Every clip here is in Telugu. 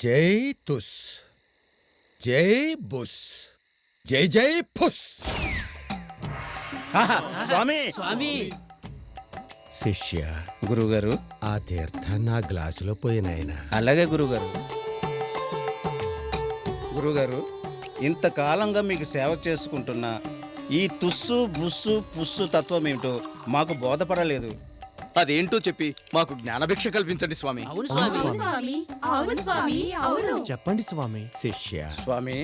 జై తుస్, జై బుస్, జై జై పుస్. స్వామి స్వామి శిష్య, గురువుగారు. ఆ తీర్థం నా గ్లాసులో పోయినాయన. అలాగే గురువుగారు. గురువుగారు, ఇంతకాలంగా మీకు సేవ చేసుకుంటున్నా ఈ తుస్సు బుస్సు పుస్సు తత్వం ఏమిటో మాకు బోధపడలేదు. అదేంటో చెప్పి మాకు జ్ఞానభిక్ష కల్పించండి స్వామి. అవును స్వామి స్వామి అవును స్వామి అవును చెప్పండి స్వామి. శిష్య, స్వామి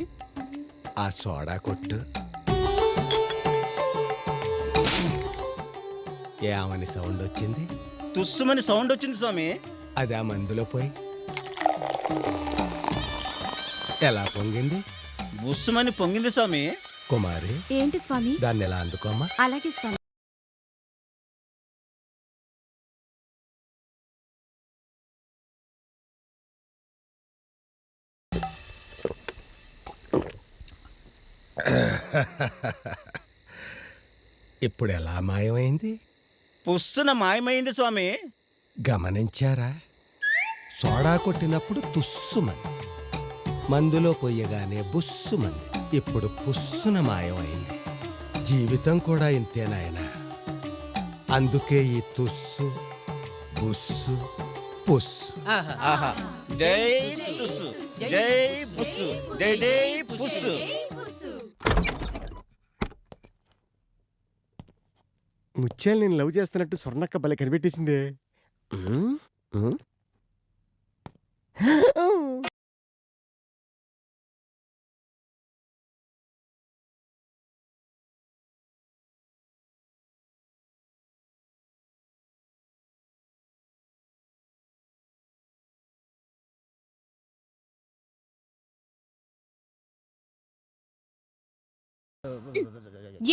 ఆ సోడా కొట్టు. ఏమని సౌండ్ వచ్చింది? తుస్సుమని సౌండ్ వచ్చింది స్వామి. అది ఆ మందులో పోయి ఎలా పొంగింది? బుస్సుమని పొంగింది స్వామి. కుమారి, ఏంటి స్వామి? దాన్ని ఎలా అందుకోమా? అలాగే స్వామి. ఇప్పుడు ఎలా మాయమైంది? పుస్సున మాయమైంది స్వామి. గమనించారా? సోడా కొట్టినప్పుడు తుస్సుమంది, మందులో పొయ్యగానే బుస్సుమంది, ఇప్పుడు పుస్సున మాయమైంది. జీవితం కూడా ఇంతేనాయనా. అందుకే ఈ తుస్సు బుస్సు పుస్సు. ఆహా, జై తుస్సు, జై బుస్సు, జై జై పుస్సు. ముత్యాలు నేను లవ్ చేస్తున్నట్టు స్వర్ణక్క భలే కనిపెట్టేసిందే.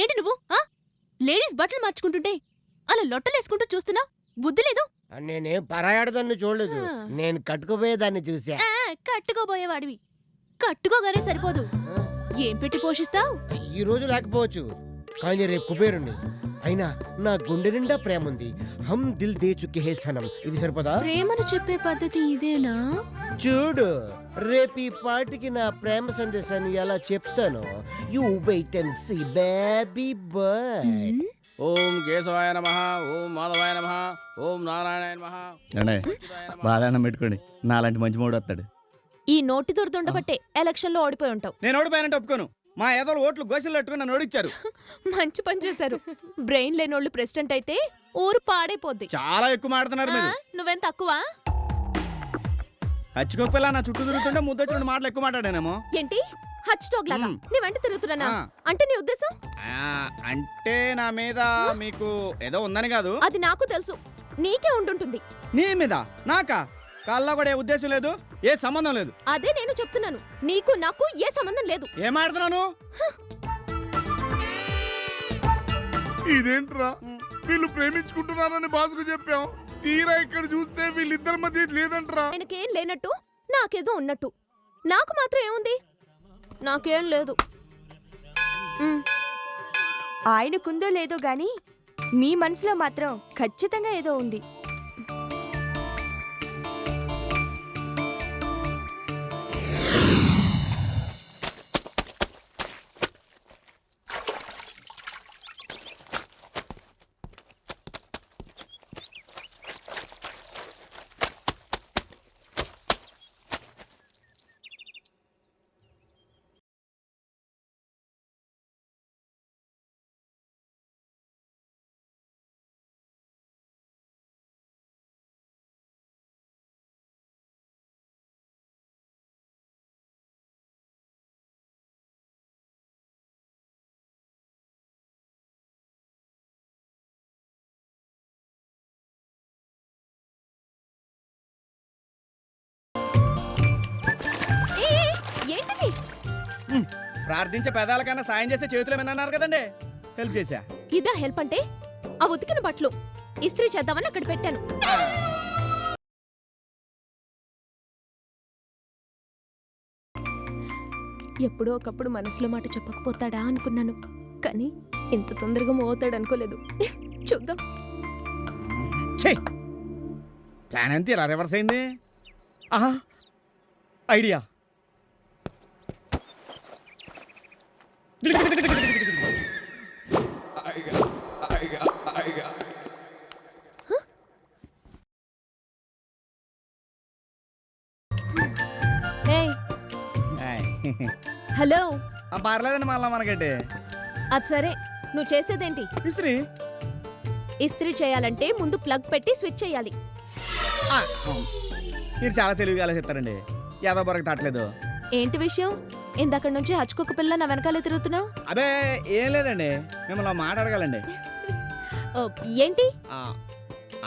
ఏంటి నువ్వు లేడీస్ బట్టలు మార్చుకుంటుంటే అలా లొట్టలేసుకుంటూ చూస్తున్నా? బుద్ధి లేదు? నేనేం పరాయాడదాన్ని చూడలేదు, నేను కట్టుకుపోయేదాన్ని చూసా. కట్టుకోబోయేవాడివి. కట్టుకోగానే సరిపోదు, ఏం పెట్టి పోషిస్తావు? ఈ రోజు లేకపోవచ్చు, కానీ రేపు కుబేరుణ్ణి. అయినా నా గుండె నిండా ప్రేమ ఉంది. హమ్ దిల్ దే చుకే హే సనం. ఇది సరిపోదా? ప్రేమను చెప్పే పద్ధతి ఇదేనా? చూడు, రేపు ఈ పాటికి నా ప్రేమ సందేశాన్ని ఎలా చెప్తాను. You wait and see baby boy. ఓం కేశవాయ నమః, ఓం మాధవాయ నమః, ఓం నారాయణాయ నమః. అంటే బాధాన్నం పెట్టుకోండి, నాలాంటి మంచి మూడు వస్తాడు. ఈ నోటి దొరుతుండబట్టే ఎలక్షన్ లో ఓడిపోయి ఉంటావు. నేను ఓడిపోయానంటే ఒప్పుకోను. మా ఏదో ఓట్లు గోసిలు పెట్టుకుని నన్ను ఓడిచ్చారు. మంచి పని చేశారు. బ్రెయిన్ లేనోళ్ళు ప్రెసిడెంట్ అయితే ఊరు పాడైపోద్ది. చాలా ఎక్కువ మాడుతున్నారు మీరు. నువ్వేం తక్కువ? హచ్చుకోపిల్ల నా చుట్టూ తిరుగుతుంటే ముద్దొచ్చిన మాటలు ఎక్కువ మాట్లాడానేమో. ఏంటి హచ్ టాగ్ లాగా నీ వెంట తిరుగుతున్నా? అంటే నీ ఉద్దేశం? అంటే నా మీద మీకు ఏదో ఉందని కాదు. అది నాకు తెలుసు, నీకే ఉండుంటుంది. నీ మీద నాకా? కాల్లో కూడా ఏ ఉద్దేశం లేదు, ఏ సంబంధం లేదు. అదే నేను చెప్తున్నాను, నీకు నాకు ఏ సంబంధం లేదు. ఏం ఆడుతున్నాను? ఇదేంట్రా, వీళ్ళు ప్రేమించుకుంటున్నారని బాసుకు చెప్పాం, తీరా ఇక్కడ చూస్తే వీళ్ళిద్దరి మధ్య లేదంట్రా. ఆయనకేం లేనట్టు నాకేదో ఉన్నట్టు. నాకు మాత్రం ఏముంది? నాకేం లేదు. ఆయనకుందో లేదో గాని మీ మనసులో మాత్రం ఖచ్చితంగా ఏదో ఉంది. ఏంటిది? ప్రార్థించే పెదాలకన్నా సాయం చేసే చేతులు ఏమన్నారు కదండి, హెల్ప్ చేశా. ఇదా హెల్ప్ అంటే? ఆ ఉతికిన బట్టలు ఇస్త్రీ చేద్దామని అక్కడ పెట్టాను. ఎప్పుడో ఒకప్పుడు మనసులో మాట చెప్పకపోతాడా అనుకున్నాను, కానీ ఇంత తొందరగా మోతాడు అనుకోలేదు. చూద్దాం. ప్లాన్ అంతా ఇలా రివర్స్ అయింది. ఐడియా. ఏయ్ హలో. పర్లేదండి మళ్ళా మనకంటే. అది సరే, నువ్వు చేసేదేంటి? ఇస్త్రీ. ఇస్త్రీ చేయాలంటే ముందు ప్లగ్ పెట్టి స్విచ్ చేయాలి. మీరు చాలా తెలివిగా ఆలోచిస్తారండి. ఏదో బొరకు తట్టలేదు. ఏంటి విషయం? ఇందక్కడి నుంచి హచ్చుకుక్క పిల్ల నా వెనకాలే తిరుగుతున్నావు. అదే ఏం లేదండి, మిమ్మల్ని మాట్లాడగలండి. ఓ, ఏంటి?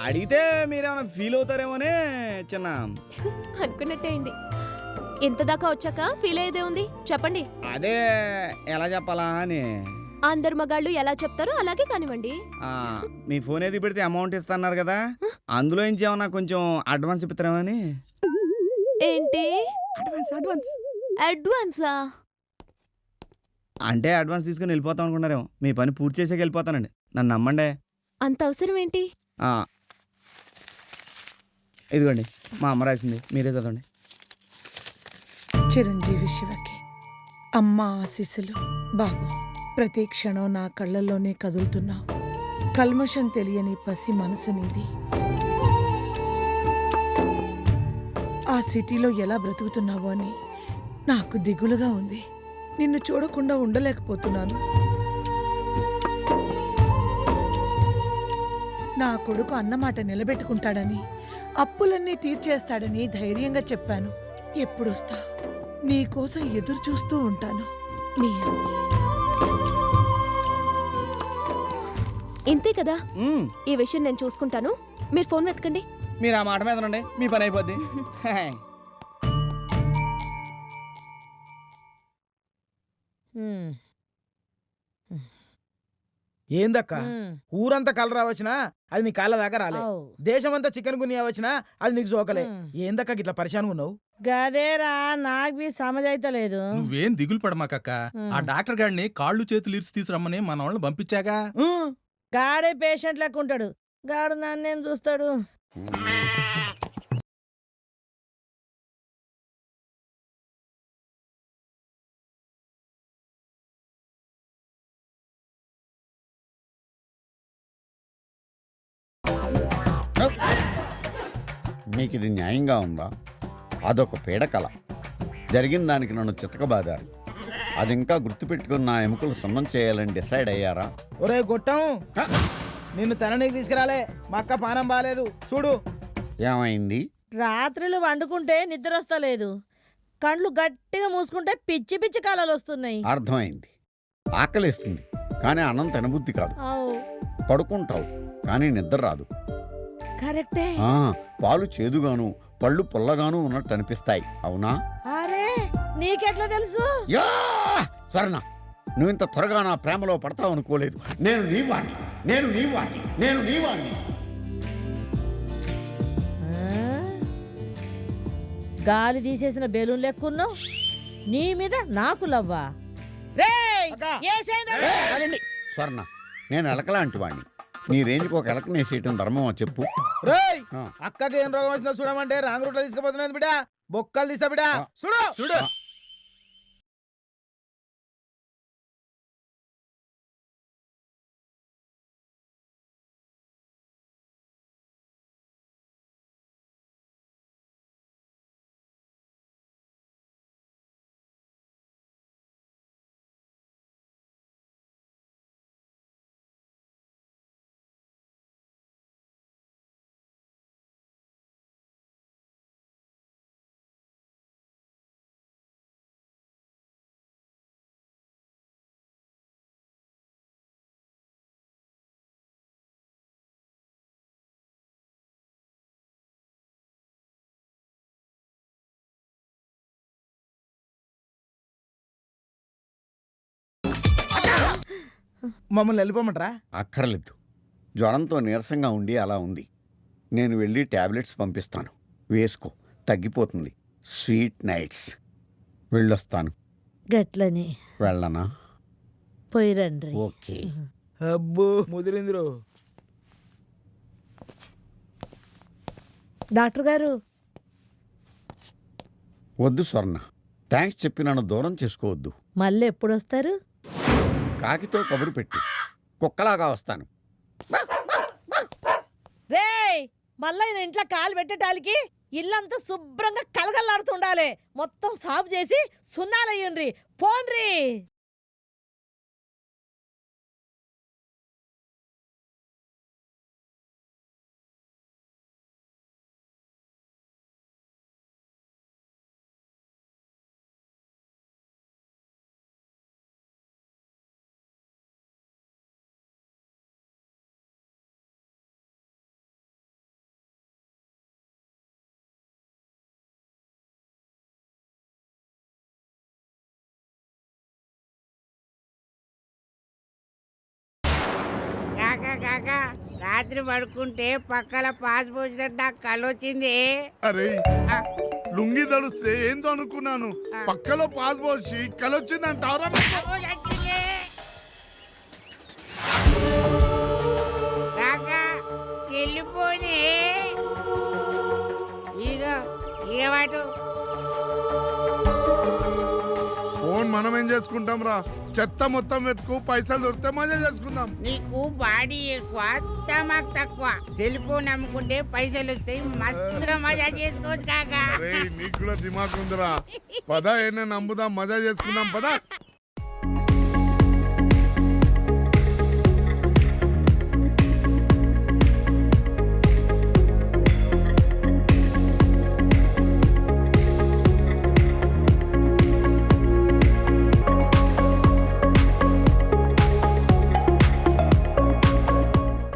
అడిగితే మీరేమైనా ఫీల్ అవుతారేమోనే చిన్న. అనుకున్నట్టే అయింది. ఇంత దాకా వచ్చాక ఫీల్ అయ్యేదే ఉంది, చెప్పండి. అదే ఎలా చెప్పాలా అని. అందరు మగాళ్ళు ఎలా చెప్తారో అలాగే కానివ్వండి. మీ ఫోన్ ఏది పెడితే అమౌంట్ ఇస్తున్నారు కదా, అందులో నుంచి ఏమన్నా కొంచెం అడ్వాన్స్ ఇస్తారేమని. ఏంటి? అడ్వాన్స్ అడ్వాన్స్ అడ్వాన్సా? అంటే అడ్వాన్స్ తీసుకుని వెళ్ళిపోతాం అనుకున్నారేమో. మీ పని పూర్తి చేసేకి వెళ్ళిపోతానండి, నన్ను నమ్మండి. అంత అవసరం ఏంటి? ఇదిగోండి మా అమ్మ రాసింది, మీరే చదవండి. చిరంజీవి శివకి అమ్మ ఆశీస్సులు. బాబు, ప్రతి క్షణం నా కళ్ళల్లోనే కదులుతున్నావు. కల్మషం తెలియని పసి మనసు నీది. ఆ సిటీలో ఎలా బ్రతుకుతున్నావో అని నాకు దిగులుగా ఉంది. నిన్ను చూడకుండా ఉండలేకపోతున్నాను. నా కొడుకు అన్నమాట నిలబెట్టుకుంటాడని, అప్పులన్నీ తీర్చేస్తాడని ధైర్యంగా చెప్పాను. ఎప్పుడొస్తా? నీకోసం ఎదురు చూస్తూ ఉంటాను. మీ ఇంతే కదా, మ్మ్. ఈ విషయం నేను చూసుకుంటాను. మీరు ఫోన్ వెతకండి. మీరు ఆ మాట మీద ఉండండి, మీ పని అయిపోద్ది. ఏందక్క ఊరంతా కలరా వచ్చినా అది నీ కాళ్ళ దాకా రాలే. దేశమంతా చికెన్ గునియా వచ్చినా అది నీకు జోకలే. ఏందక్క గిట్లా పరిశాన్ ఉన్నావు? గదేరా నాకు బి సమజైతలేదు. నువ్వేం దిగులు పడమాకక్క. ఆ డాక్టర్ గాడిని కాళ్ళు చేతులు ఇరిచి తీసురమ్మని మన వాళ్ళని పంపించాగా. గాడే పేషెంట్ లెక్క ఉంటాడు. గాడు నన్నేం చూస్తాడు? మీకు ఇది న్యాయంగా ఉందా? అదొక పీడకల. జరిగిన దానికి నన్ను చితకబాదారు. అది ఇంకా గుర్తుపెట్టుకుని నా ఎముకలు సున్నం చేయాలని డిసైడ్ అయ్యారా? ఒరే గొట్టం, నిన్ను తననీకి తీసుకురాలే. మా అక్క పానం బాలేదు చూడు. ఏమైంది? రాత్రులు వండుకుంటే నిద్ర వస్తలేదు. కండ్లు గట్టిగా మూసుకుంటే పిచ్చి పిచ్చి కాలాలు వస్తున్నాయి. అర్థమైంది. ఆకలిస్తుంది కానీ అన్నం తినబుద్ధి కాదు. పడుకుంటావు కానీ నిద్ర రాదు. కరెక్టే. పాలు చేదుగాను పళ్ళు పుల్లగాను ఉన్నట్టు అనిపిస్తాయి, అవునా? అరే నీకెట్లా తెలుసు? యా సరేనా, నువ్వు ఇంత త్వరగా నా ప్రేమలో పడతావు అనుకోలేదు. నేను నీవాణ్ణి, నేను నీవాణ్ణి, నేను నీవాణ్ణి. గాలి తీసేసిన బెలూన్ లెక్కున్నావు. నీ మీద నాకు లవ్వా? స్వర్ణ, నేను ఎలకలాంటి వాణ్ణి. నీ రేంజ్కి ఒక ఎలక నేసేయటం ధర్మమా చెప్పు? రేయ్, అక్కకి ఏం రోగం వచ్చిందో చూడమంటే రాంగ్ రూట్ లో తీసుకుపోతున్నది బిడ్డ. బొక్కలు తీస్తా బిడ్డ. చూడు చూడు. మమ్మల్ని వెళ్ళిపోమంటారా? అక్కర్లేదు. జ్వరంతో నీరసంగా ఉండి అలా ఉంది. నేను వెళ్ళి టాబ్లెట్స్ పంపిస్తాను, వేసుకో, తగ్గిపోతుంది. Sweet nights. వెళ్ళొస్తాను. గట్లని వెళ్ళనా? పోయిరండి. ఓకే. అబ్బో ముదిరిందిరో. డాక్టర్ గారు, వద్దు స్వర్ణ, థ్యాంక్స్ చెప్పి నన్ను దూరం చేసుకోవద్దు. మళ్ళీ ఎప్పుడు వస్తారు? కాకితో కబురు పెట్టి కుక్కలాగా వస్తాను. రేయ్, మళ్ళీ ఈయన ఇంట్లో కాలు పెట్టడానికి ఇల్లంతా శుభ్రంగా కలగల్లాడుతుండాలి. మొత్తం సాఫ్ చేసి సున్నాలయ్యండ్రి. పోన్రి. కాకా రాత్రి పడుకుంటే పక్కల పాస్ పోసినట్టు నాకు కళ్ళు వచ్చింది. అరే లుంగి తడుస్తే ఏందో అనుకున్నాను, పక్కలో పాస్ పోసి కలొచ్చిందంటారా? కాకా చెల్లిపోని ఇక వాటు ఫోన్ మనం ఏం చేసుకుంటాం రా, చెత్త మొత్తం వెతుకు, పైసలు దొరికితే మజా చేసుకుందాం. నీకు బాడీ ఎక్కువ తమాక్ తక్కువ. సెల్ ఫోన్ అమ్ముకుంటే పైసలు వస్తాయి, మస్తుగా మజా చేసుకోవచ్చు కాకా. అరే నీకు కూడా దిమాగ్ ఉందిరా. పద ఏనే నమ్ముదాం, మజా చేసుకుందాం పద.